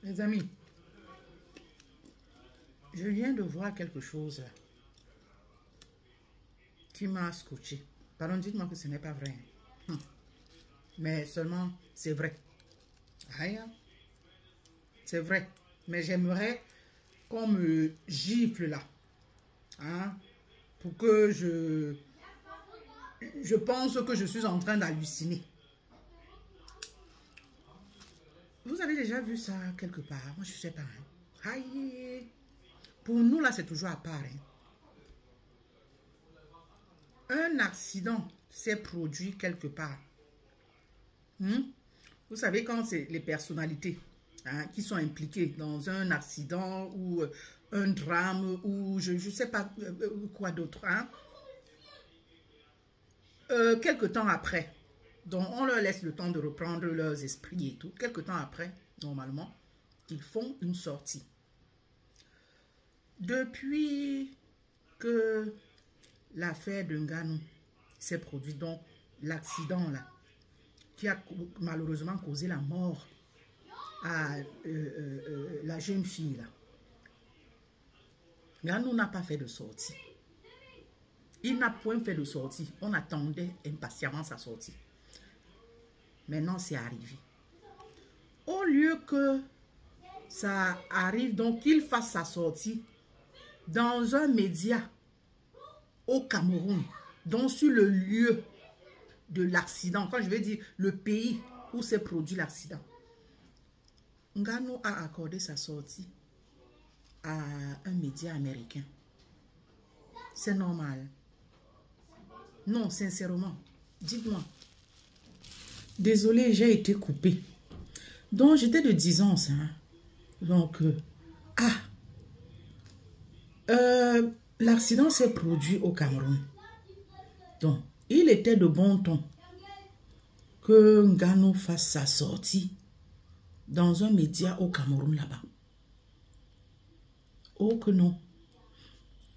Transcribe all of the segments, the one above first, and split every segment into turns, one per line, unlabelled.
Les amis, je viens de voir quelque chose qui m'a scotché. Pardon, dites-moi que ce n'est pas vrai. Mais seulement, c'est vrai. Aïe, c'est vrai. Mais j'aimerais qu'on me gifle là. Hein, pour que je pense que je suis en train d'halluciner. Vous avez déjà vu ça quelque part? Moi, je ne sais pas. Hein. Aïe. Pour nous, là, c'est toujours à part. Hein. Un accident s'est produit quelque part. Vous savez, quand c'est les personnalités qui sont impliquées dans un accident ou un drame ou je ne sais pas quoi d'autre. Hein. Quelque temps après, donc on leur laisse le temps de reprendre leurs esprits et tout. Quelque temps après, normalement, ils font une sortie. Depuis que l'affaire de Nganou s'est produite, donc l'accident là, qui a malheureusement causé la mort à la jeune fille là. Nganou n'a pas fait de sortie. Il n'a point fait de sortie. On attendait impatiemment sa sortie. Maintenant, c'est arrivé. Au lieu que ça arrive, donc qu'il fasse sa sortie dans un média au Cameroun, donc sur le lieu de l'accident, quand je vais dire le pays où s'est produit l'accident, Nganou a accordé sa sortie à un média américain. C'est normal? Non, sincèrement, dites-moi. Désolée, j'ai été coupée. Donc, j'étais de 10 ans, ça. Hein? Donc, l'accident s'est produit au Cameroun. Donc, il était de bon ton que Nganou fasse sa sortie dans un média au Cameroun là-bas. Oh que non.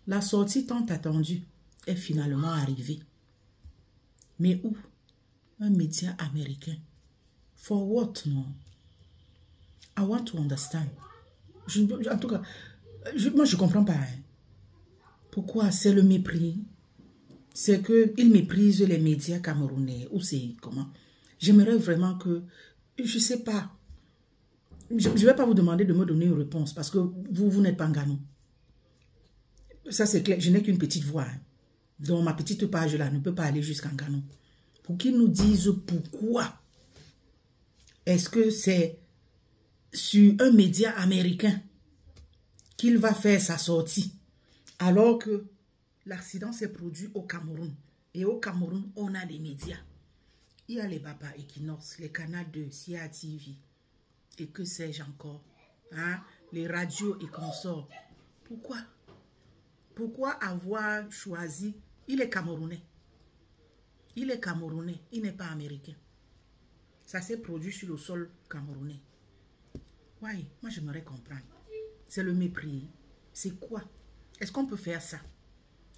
La sortie tant attendue est finalement arrivée. Mais où? Un média américain. For what, non? I want to understand. En tout cas, moi je ne comprends pas. Hein. Pourquoi? C'est le mépris. C'est qu'ils méprisent les médias camerounais. Ou c'est comment? J'aimerais vraiment que... Je ne sais pas. Je ne vais pas vous demander de me donner une réponse parce que vous n'êtes pas Nganou. Ça c'est clair. Je n'ai qu'une petite voix. Hein. Donc ma petite page là ne peut pas aller jusqu'à Nganou. Pour qu'ils nous disent pourquoi est-ce que c'est sur un média américain qu'il va faire sa sortie alors que l'accident s'est produit au Cameroun. Et au Cameroun, on a des médias. Il y a les Baba Equinox, les Canal 2, CIA TV et que sais-je encore. Hein? Les radios et consorts. Pourquoi? Pourquoi avoir choisi? Il est Camerounais. Il est Camerounais, il n'est pas américain. Ça s'est produit sur le sol camerounais. Oui, moi j'aimerais comprendre. C'est le mépris. C'est quoi? Est-ce qu'on peut faire ça?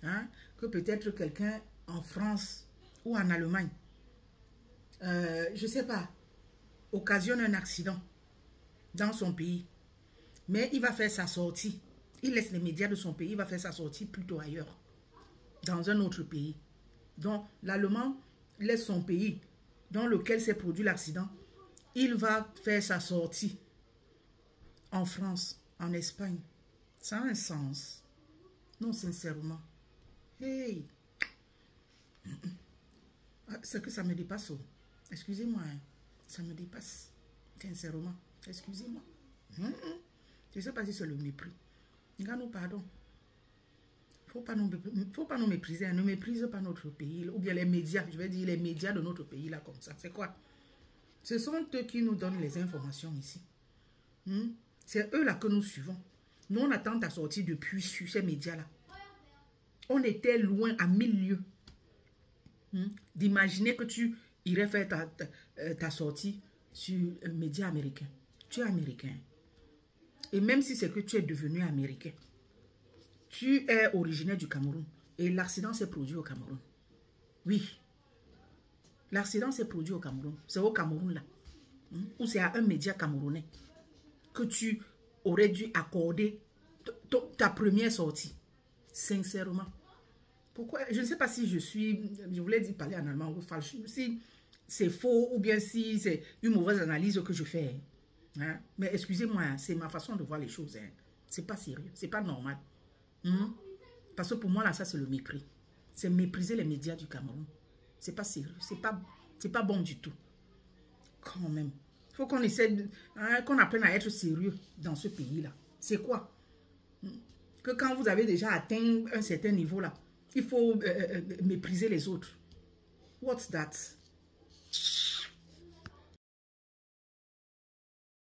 Hein? Que peut-être quelqu'un en France ou en Allemagne, je ne sais pas, occasionne un accident dans son pays. Mais il va faire sa sortie. Il laisse les médias de son pays, il va faire sa sortie plutôt ailleurs. Dans un autre pays. Donc, l'Allemand laisse son pays dans lequel s'est produit l'accident. Il va faire sa sortie en France, en Espagne. Ça a un sens. Non, sincèrement. Hey! C'est que ça me dépasse. Excusez-moi. Hein. Ça me dépasse. Sincèrement. Excusez-moi. Je ne sais pas si c'est le mépris. Nganou, pardon. Faut pas nous mépriser. Hein. Ne méprise pas notre pays. Ou bien les médias. Je vais dire les médias de notre pays là comme ça. C'est quoi? Ce sont eux qui nous donnent les informations ici. C'est eux là que nous suivons. Nous, on attend ta sortie depuis sur ces médias-là. On était loin à 1000 lieues d'imaginer que tu irais faire ta sortie sur un média américain. Tu es américain. Et même si c'est que tu es devenu américain, tu es originaire du Cameroun. Et l'accident s'est produit au Cameroun. Oui. L'accident s'est produit au Cameroun. C'est au Cameroun là. Ou c'est à un média camerounais. que tu aurais dû accorder ta première sortie. Sincèrement. Pourquoi? Je ne sais pas si je voulais dire parler en allemand ou falsch, si c'est faux ou bien si c'est une mauvaise analyse que je fais. Hein? Mais excusez-moi, c'est ma façon de voir les choses. Hein. C'est pas sérieux, c'est pas normal. Parce que pour moi, là, ça, c'est le mépris. C'est mépriser les médias du Cameroun. C'est pas sérieux, c'est pas bon du tout. Quand même. Il faut qu'on essaie, qu'on apprenne à être sérieux dans ce pays-là. C'est quoi? Que quand vous avez déjà atteint un certain niveau là, il faut mépriser les autres. What's that?